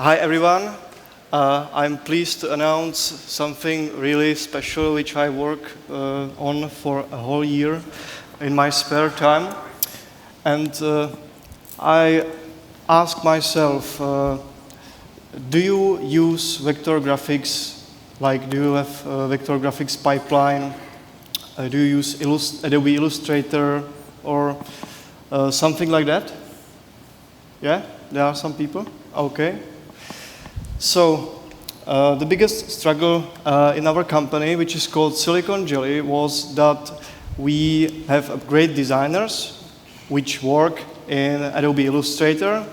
Hi everyone. I'm pleased to announce something really special which I work on for a whole year in my spare time. And I ask myself, do you use vector graphics? Like, do you have a vector graphics pipeline? Do you use Adobe Illustrator or something like that? Yeah, there are some people? Okay. So, the biggest struggle in our company, which is called Silicon Jelly, was that we have great designers which work in Adobe Illustrator,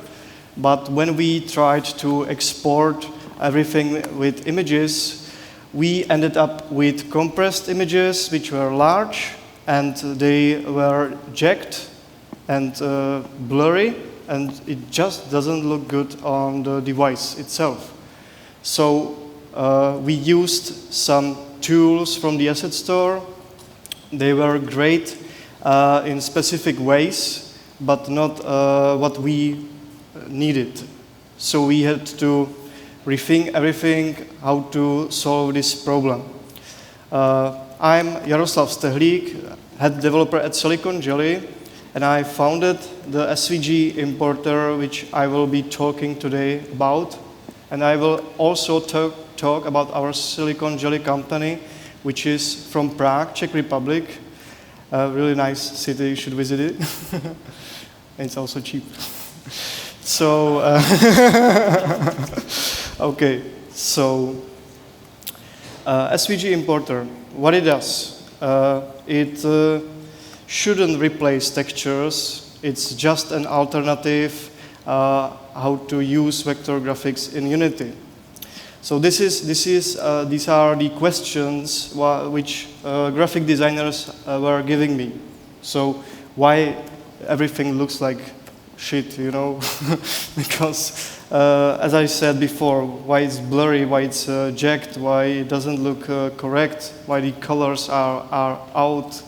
but when we tried to export everything with images, we ended up with compressed images which were large and they were jagged and blurry, and it just doesn't look good on the device itself. So we used some tools from the asset store. They were great in specific ways, but not what we needed. So we had to rethink everything, how to solve this problem. I'm Jaroslav Stehlík, head developer at Silicon Jelly, and I founded the SVG importer, which I will be talking today about. And I will also talk about our Silicon Jelly company, which is from Prague, Czech Republic. A really nice city, you should visit it. It's also cheap. So, okay, so SVG importer, what it does? It shouldn't replace textures. It's just an alternative how to use vector graphics in Unity. So these are the questions which graphic designers were giving me. So why everything looks like shit, you know? Because as I said before, why it's blurry, why it's jagged, why it doesn't look correct, why the colors are out.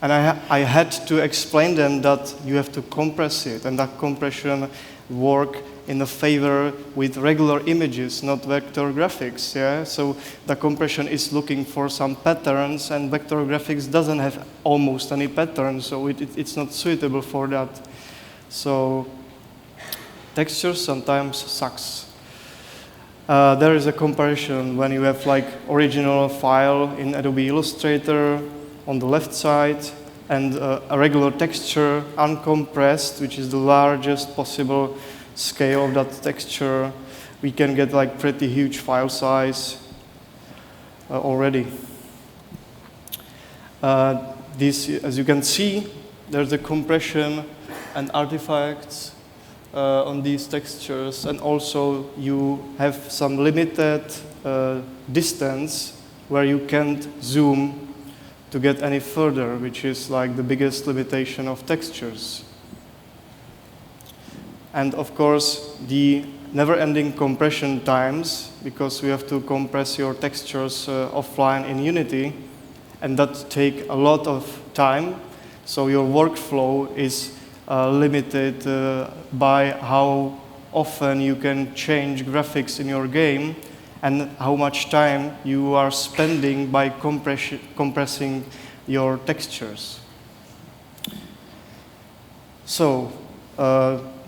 And I had to explain them that you have to compress it, and that compression work in a favor with regular images, not vector graphics. Yeah? So the compression is looking for some patterns, and vector graphics doesn't have almost any patterns, so it's not suitable for that. So texture sometimes sucks. There is a comparison when you have like original file in Adobe Illustrator on the left side, and a regular texture, uncompressed, which is the largest possible scale of that texture. We can get like pretty huge file size already. This, as you can see, there's a compression and artifacts on these textures, and also you have some limited distance where you can't zoom to get any further, which is like the biggest limitation of textures. And of course, the never-ending compression times, because we have to compress your textures offline in Unity, and that take a lot of time. So your workflow is limited by how often you can change graphics in your game, and how much time you are spending by compressing your textures. So,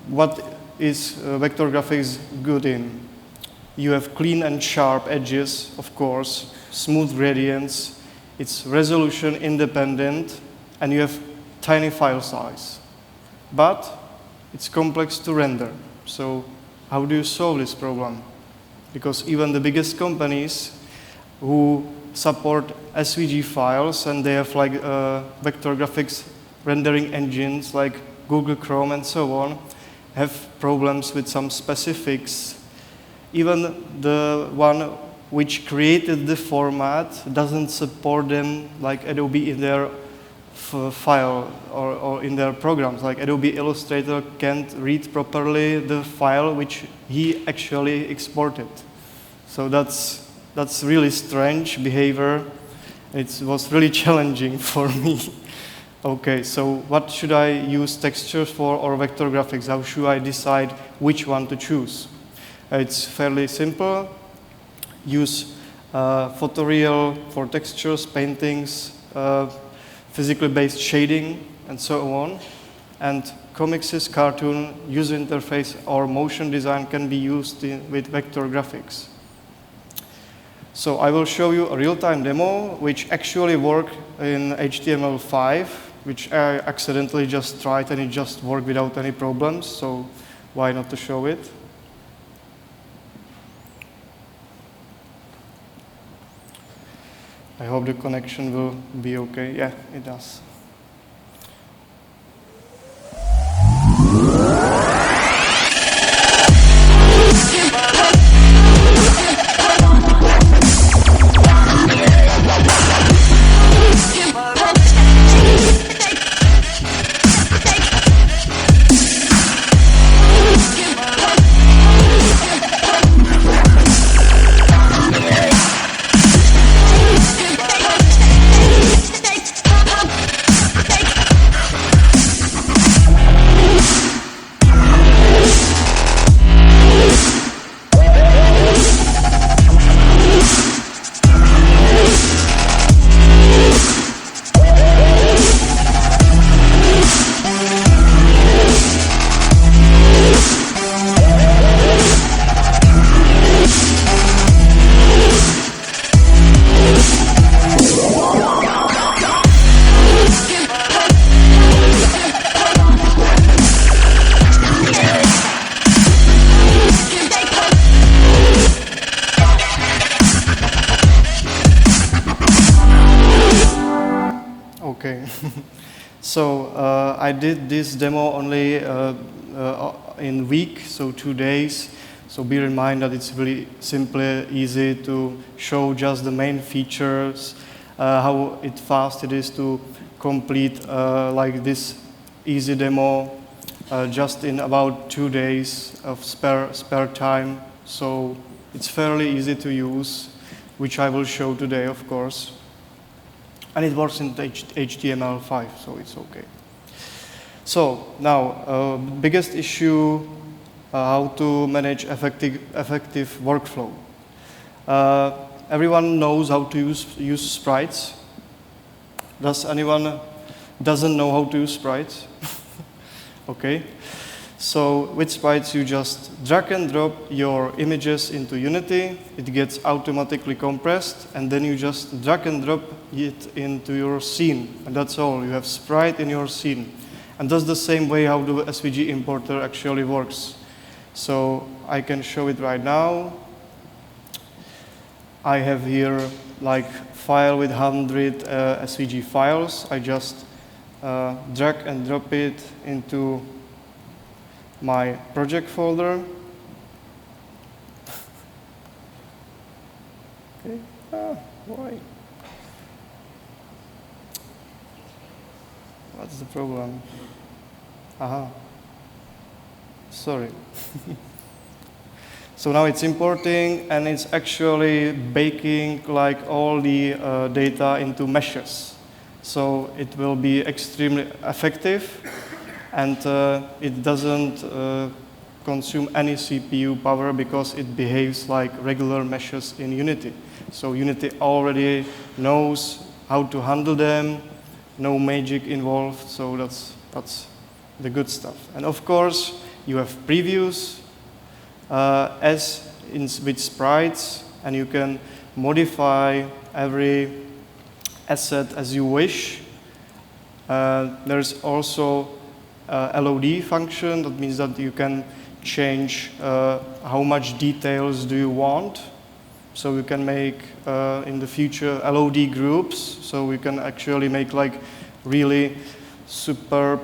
what is vector graphics good in? You have clean and sharp edges, of course, smooth gradients, it's resolution independent, and you have tiny file size. But it's complex to render. So, how do you solve this problem? Because even the biggest companies who support SVG files, and they have like vector graphics rendering engines like Google Chrome and so on, have problems with some specifics. Even the one which created the format doesn't support them like Adobe in their file or in their programs. Like Adobe Illustrator can't read properly the file which he actually exported. So that's really strange behavior. It was really challenging for me. Okay, so what should I use textures for or vector graphics? How should I decide which one to choose? It's fairly simple. Use photoreal for textures, paintings, physically based shading, and so on. And comics, cartoon, user interface, or motion design can be used with vector graphics. So I will show you a real-time demo which actually works in HTML5, which I accidentally just tried and it just worked without any problems, so why not to show it? I hope the connection will be okay. Yeah, it does. Okay. So I did this demo only in week, so 2 days. So bear in mind that it's really simply easy to show just the main features, how fast it is to complete like this easy demo just in about 2 days of spare time. So it's fairly easy to use, which I will show today, of course. And it works in HTML5, so it's okay. So now, biggest issue, how to manage effective workflow. Everyone knows how to use sprites. Does anyone doesn't know how to use sprites? Okay. So with sprites, you just drag and drop your images into Unity. It gets automatically compressed, and then you just drag and drop it into your scene. And that's all. You have sprite in your scene. And that's the same way how the SVG importer actually works. So I can show it right now. I have here like file with 100 SVG files. I just drag and drop it into my project folder. Okay. Why? What's the problem? Aha. Sorry. So now it's importing, and it's actually baking like all the data into meshes. So it will be extremely effective. And it doesn't consume any CPU power because it behaves like regular meshes in Unity. So Unity already knows how to handle them, no magic involved, so that's the good stuff. And of course, you have previews with sprites, and you can modify every asset as you wish. There's also LOD function. That means that you can change how much details do you want. So we can make in the future LOD groups. So we can actually make like really superb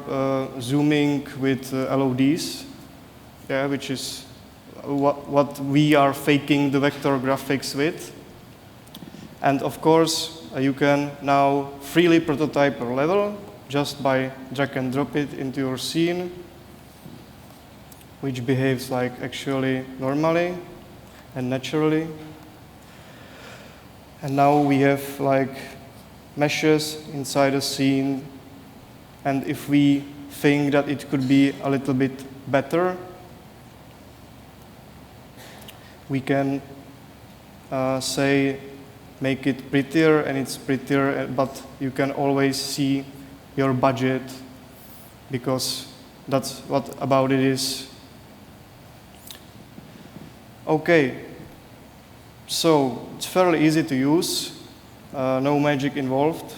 zooming with LODs, yeah, which is what we are faking the vector graphics with. And of course, you can now freely prototype per level just by drag and drop it into your scene, which behaves like actually normally and naturally. And now we have like meshes inside a scene, and if we think that it could be a little bit better, we can say make it prettier, and it's prettier, but you can always see your budget, because that's what about it is. Okay, so it's fairly easy to use, no magic involved.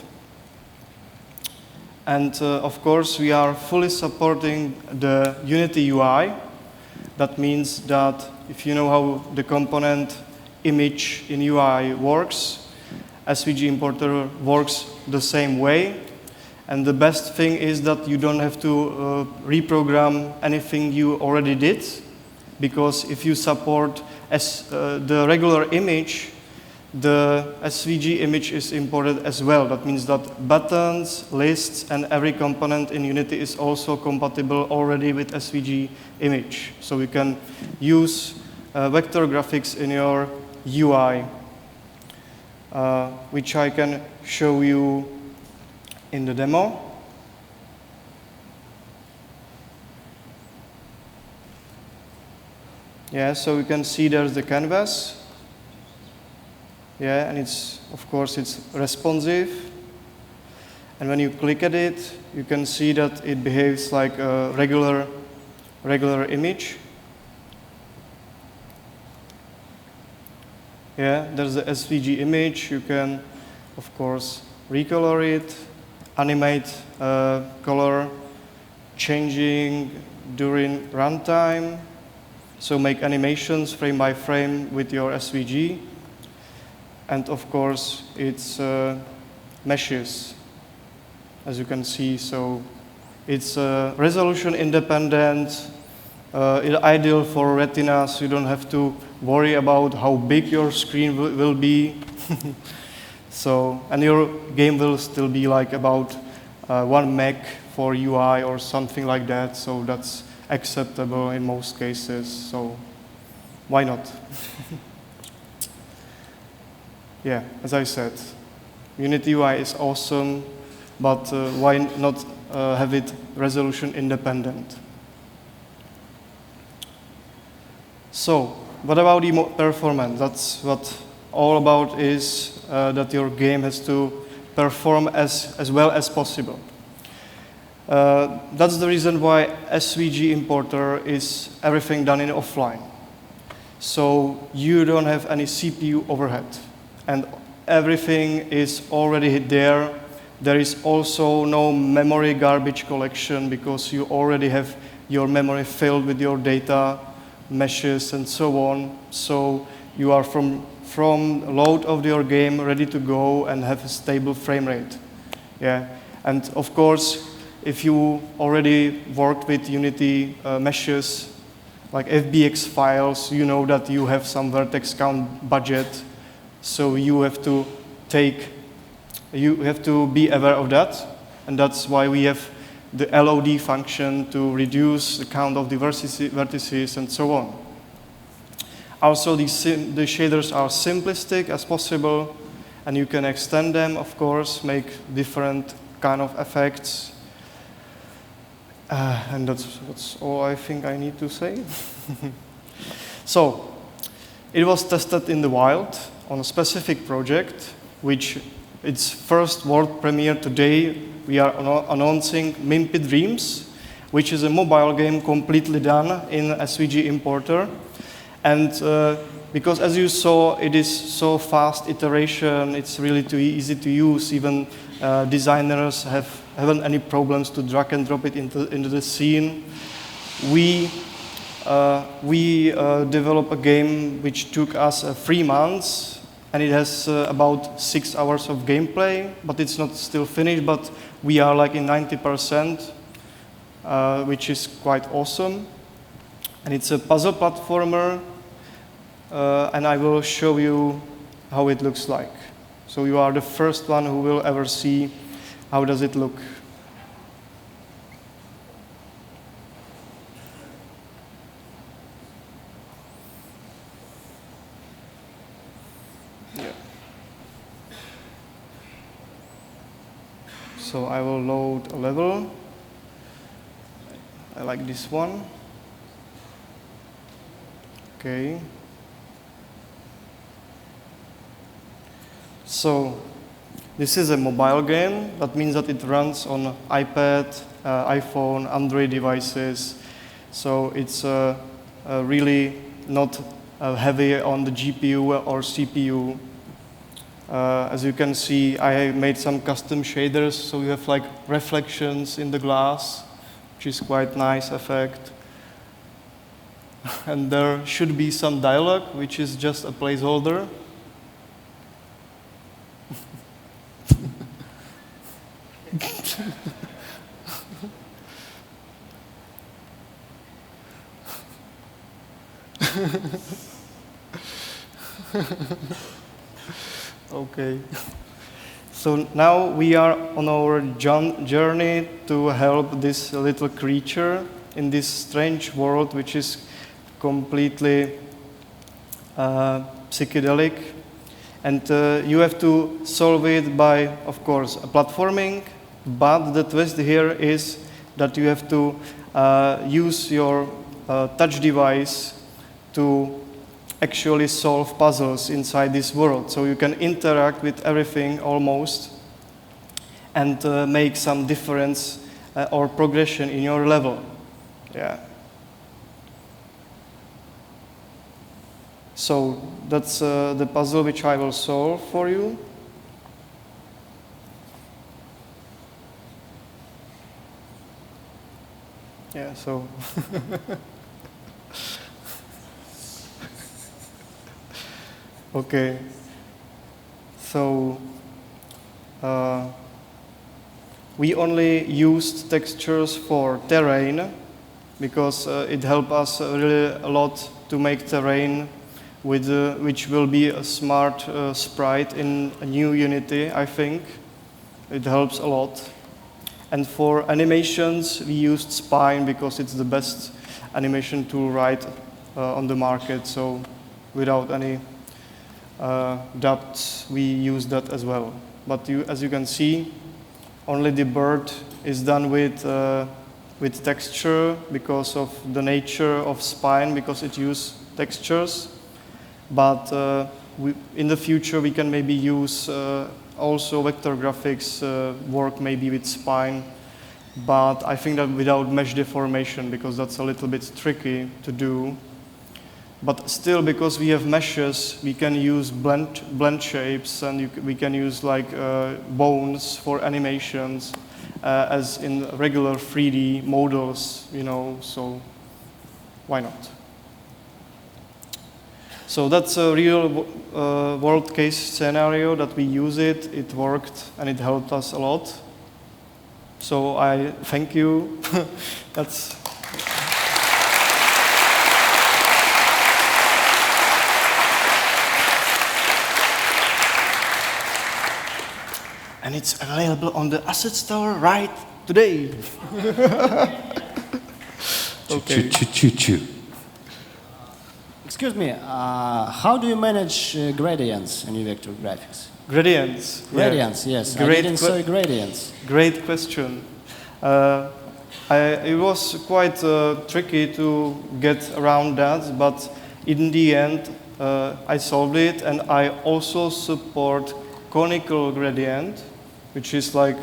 And of course, we are fully supporting the Unity UI. That means that if you know how the component image in UI works, SVG importer works the same way. And the best thing is that you don't have to reprogram anything you already did, because if you support the regular image, the SVG image is imported as well. That means that buttons, lists, and every component in Unity is also compatible already with SVG image. So you can use vector graphics in your UI, which I can show you in the demo. Yeah, so you can see there's the canvas. Yeah, and it's, of course, it's responsive. And when you click at it, you can see that it behaves like a regular image. Yeah, there's the SVG image. You can, of course, recolor it, animate color changing during runtime. So make animations frame by frame with your SVG. And of course, it's meshes, as you can see. So it's resolution independent, ideal for retinas. You don't have to worry about how big your screen will be. So, and your game will still be like about 1 meg for UI or something like that. So that's acceptable in most cases. So why not? Yeah, as I said, Unity UI is awesome, but why not have it resolution independent? So, what about the performance? That's what all about is that your game has to perform as well as possible. That's the reason why SVG importer is everything done in offline. So you don't have any CPU overhead. And everything is already there. There is also no memory garbage collection, because you already have your memory filled with your data, meshes, and so on. So you are from load of your game ready to go and have a stable frame rate. Yeah, and of course, if you already worked with Unity meshes, like FBX files, you know that you have some vertex count budget. So you have to be aware of that, and that's why we have the LOD function to reduce the count of the vertices and so on. Also, the shaders are simplistic as possible, and you can extend them, of course, make different kind of effects. And that's all I think I need to say. So, it was tested in the wild on a specific project, which its first world premiere today. We are announcing Mimpy Dreams, which is a mobile game completely done in SVG importer. And because as you saw, it is so fast iteration, it's really too easy to use. Even designers haven't any problems to drag and drop it into the scene. We developed a game which took us 3 months, and it has about 6 hours of gameplay, but it's not still finished, but we are like in 90%, which is quite awesome. And it's a puzzle platformer, and I will show you how it looks like. So you are the first one who will ever see how does it look. So I will load a level. I like this one. Okay. So this is a mobile game. That means that it runs on iPad, iPhone, Android devices. So it's really not heavy on the GPU or CPU. As you can see, I made some custom shaders, so you have like reflections in the glass, which is quite nice effect. And there should be some dialogue, which is just a placeholder. Okay. So now we are on our journey to help this little creature in this strange world, which is completely psychedelic. And you have to solve it by, of course, platforming. But the twist here is that you have to use your touch device to actually solve puzzles inside this world. So you can interact with everything almost and make some difference or progression in your level. Yeah. So that's the puzzle which I will solve for you. Yeah, so okay. So we only used textures for terrain because it helped us really a lot to make terrain with which will be a smart sprite in a new Unity, I think. It helps a lot. And for animations, we used Spine because it's the best animation tool right on the market. So without any doubts, we use that as well. But as you can see, only the bird is done with texture because of the nature of Spine, because it uses textures. But in the future, we can maybe use also vector graphics work maybe with Spine. But I think that without mesh deformation, because that's a little bit tricky to do. But still, because we have meshes, we can use blend shapes, and we can use like bones for animations, as in regular 3D models, you know. So why not? So that's a real world case scenario that we use it. It worked, and it helped us a lot. So I thank you. That's. And it's available on the Asset Store right today. Okay. Choo. Excuse me, how do you manage gradients in vector graphics? Gradients. Gradients, yeah. yes. I didn't say gradients. Great question. It was quite tricky to get around that, but in the end, I solved it, and I also support conical gradient, which is like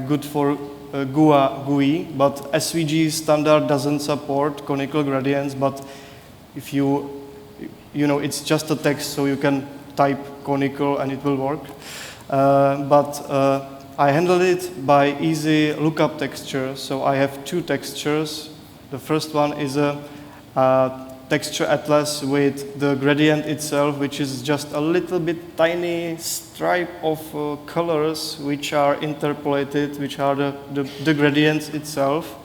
good for GUI, but SVG standard doesn't support conical gradients, but if you know, it's just a text, so you can type conical and it will work. But I handled it by easy lookup texture. So I have two textures. The first one is a texture atlas with the gradient itself, which is just a little bit tiny stripe of colors which are interpolated, which are the gradients itself.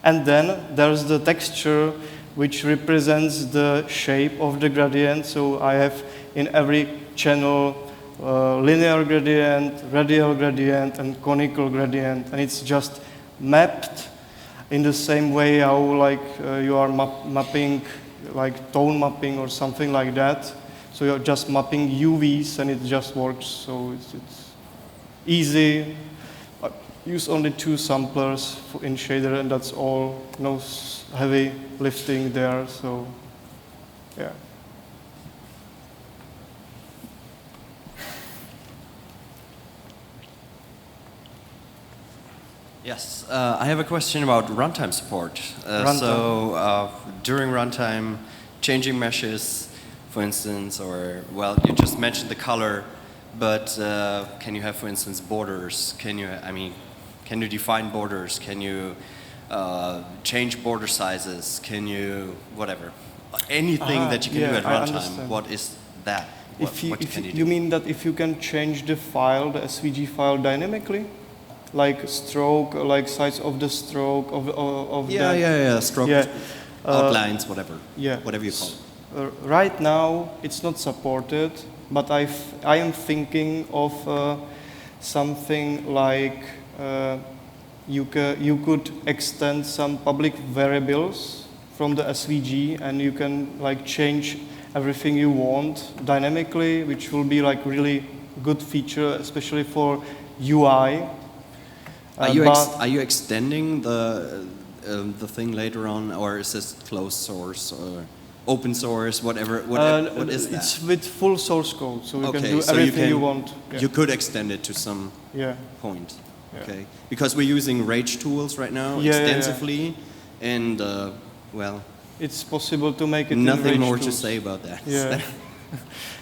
And then there's the texture which represents the shape of the gradient. So I have in every channel linear gradient, radial gradient, and conical gradient, and it's just mapped in the same way how like you are mapping like tone mapping or something like that. So you're just mapping UVs and it just works. So it's easy. I use only 2 samplers in shader, and that's all. No heavy lifting there. So yeah. Yes, I have a question about runtime support. During runtime, changing meshes, for instance, or well, you just mentioned the color, but can you have, for instance, borders? Can you define borders? Can you change border sizes? Can you whatever? Anything that you can do at runtime. What is that? You mean that if you can change the file, the SVG file dynamically? Like stroke, like size of the stroke of stroke, outlines, whatever you call it. Right now, it's not supported, but I am thinking of something like you could extend some public variables from the SVG, and you can like change everything you want dynamically, which will be like really good feature, especially for UI. Are you extending the thing later on, or is this closed source or open source, whatever? What is that? It's with full source code, so you can do everything you want. You could extend it to some point. Okay, because we're using Rage tools right now extensively, and well, it's possible to make it. Nothing more tools. To say about that. Yeah.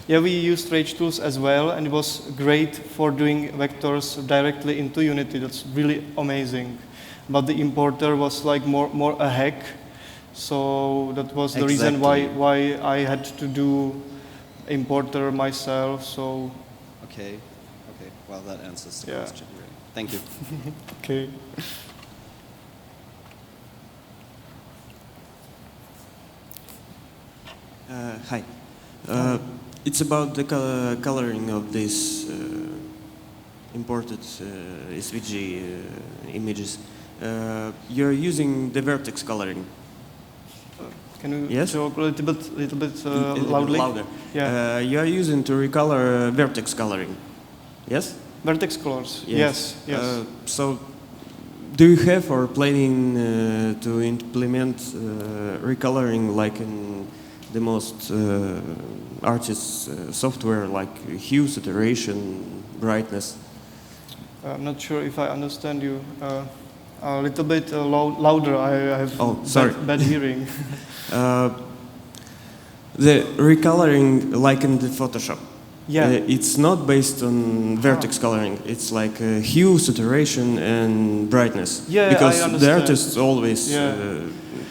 Yeah, we used Rage tools as well, and it was great for doing vectors directly into Unity. That's really amazing. But the importer was like more a hack, so that was the reason why I had to do importer myself. So. Okay. Well, that answers the question. Really. Thank you. Okay. Hi. It's about the coloring of these imported SVG images. You're using the vertex coloring. Can you talk a little bit loudly? Louder. Yeah. You are using to recolor vertex coloring. Yes. Vertex colors. Yes. So, do you have or planning to implement recoloring like in the most artist software, like hue, saturation, brightness? I'm not sure if I understand you. A little bit louder. I have bad hearing. The recoloring, like in the Photoshop. Yeah. It's not based on vertex coloring. It's like hue, saturation, and brightness. Yeah, because I understand. the artist always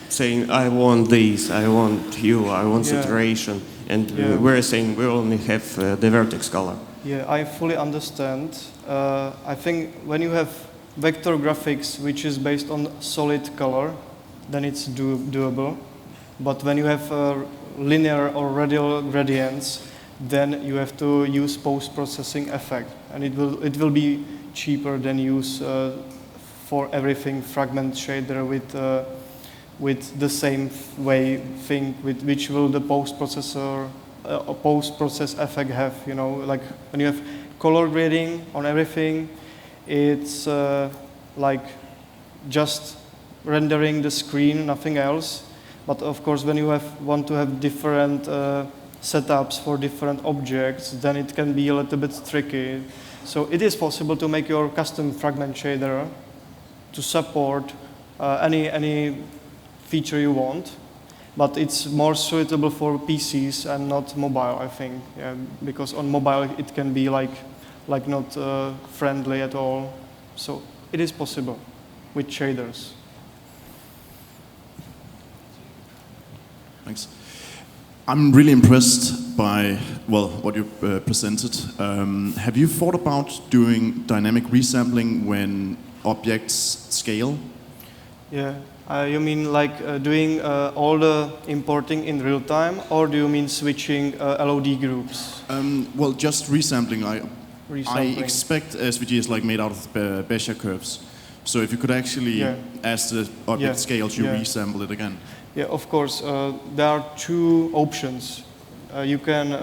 saying, I want this, I want hue, I want saturation. And we're saying we only have the vertex color. Yeah, I fully understand. I think when you have vector graphics, which is based on solid color, then it's doable. But when you have linear or radial gradients, then you have to use post-processing effect, and it will be cheaper than use for everything fragment shader with the same thing with which will the post-process effect have. You know, like when you have color grading on everything, it's like just rendering the screen, nothing else. But of course, when you want to have different setups for different objects, then it can be a little bit tricky. So it is possible to make your custom fragment shader to support any feature you want, but it's more suitable for PCs and not mobile, I think. Yeah, because on mobile it can be like not friendly at all. So it is possible with shaders. Thanks. I'm really impressed by, what you presented. Have you thought about doing dynamic resampling when objects scale? Yeah. You mean like doing all the importing in real time, or do you mean switching LOD groups? Well, just resampling. I expect SVG is like made out of Bezier curves. So if you could actually, as the object scales, you resample it again. Yeah, of course. There are two options. You can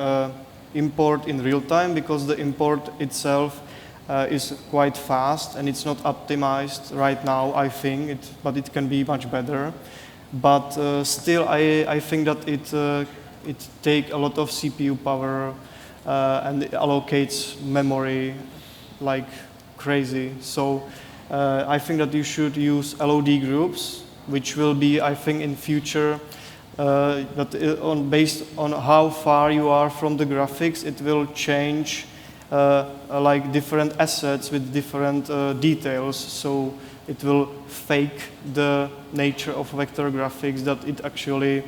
import in real time, because the import itself is quite fast and it's not optimized right now, I think, but it can be much better. But still, I think that it takes a lot of CPU power and it allocates memory like crazy. So I think that you should use LOD groups, which will be, I think, in future, based on how far you are from the graphics, it will change like different assets with different details. So it will fake the nature of vector graphics, that it actually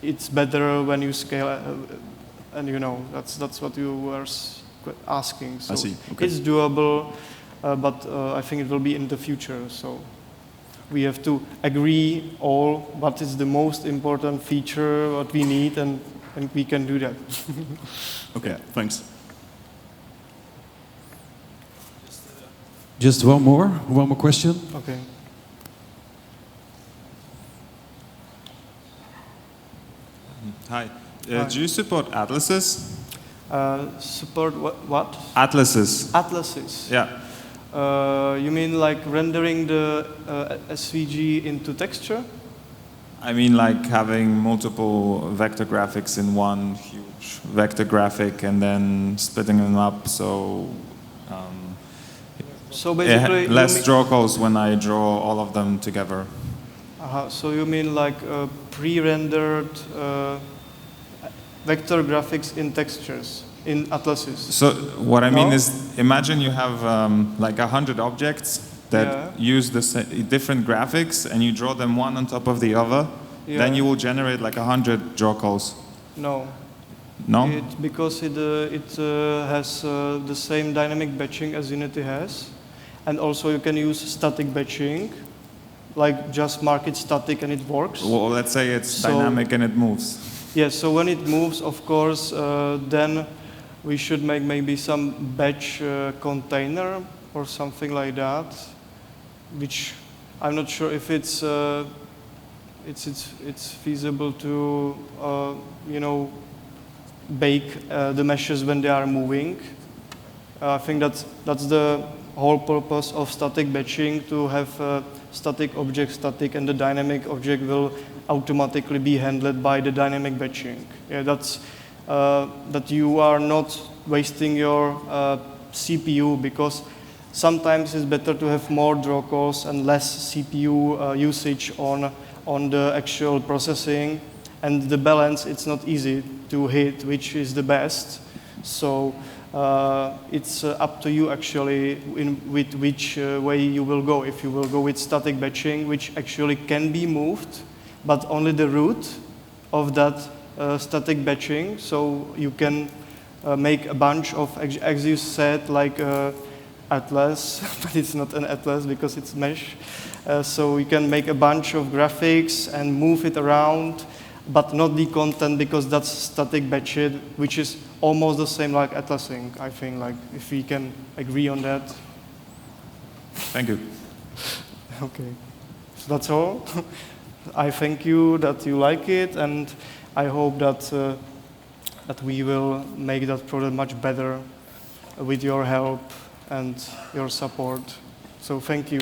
it's better when you scale, and you know that's what you were asking. So I see. Okay. it's doable, but I think it will be in the future. So we have to agree all what is the most important feature, what we need, and we can do that. Okay, thanks. Just one more question. Okay. Hi. Hi. Do you support atlases? Support what? Atlases. Atlases. Yeah. You mean like rendering the SVG into texture? I mean like having multiple vector graphics in one huge vector graphic and then splitting them up so So basically, less draw calls when I draw all of them together. So you mean like pre-rendered vector graphics in textures, in atlases? So what I mean No? is, imagine you have like 100 objects that use different graphics and you draw them one on top of the other. Yeah. Then you will generate like 100 draw calls. No. No? Because it has the same dynamic batching as Unity has. And also you can use static batching, like just mark it static and it works. Well, let's say it's dynamic and it moves. Yes, so when it moves, of course, then we should make maybe some batch container or something like that, which I'm not sure if it's feasible to you know, bake the meshes when they are moving. I think that's the whole purpose of static batching, to have static object static, and the dynamic object will automatically be handled by the dynamic batching. Yeah, that's that you are not wasting your CPU, because sometimes it's better to have more draw calls and less CPU usage on the actual processing, and the balance, it's not easy to hit which is the best. So it's up to you actually with which way you will go. If you will go with static batching, which actually can be moved, but only the root of that static batching, so you can make a bunch of, as you said, like atlas, but it's not an atlas because it's mesh. So you can make a bunch of graphics and move it around, but not the content, because that's static batched, which is almost the same like atlasing, I think, like if we can agree on that. Thank you. Okay, so that's all. I thank you that you like it, and I hope that that we will make that product much better with your help and your support. So thank you.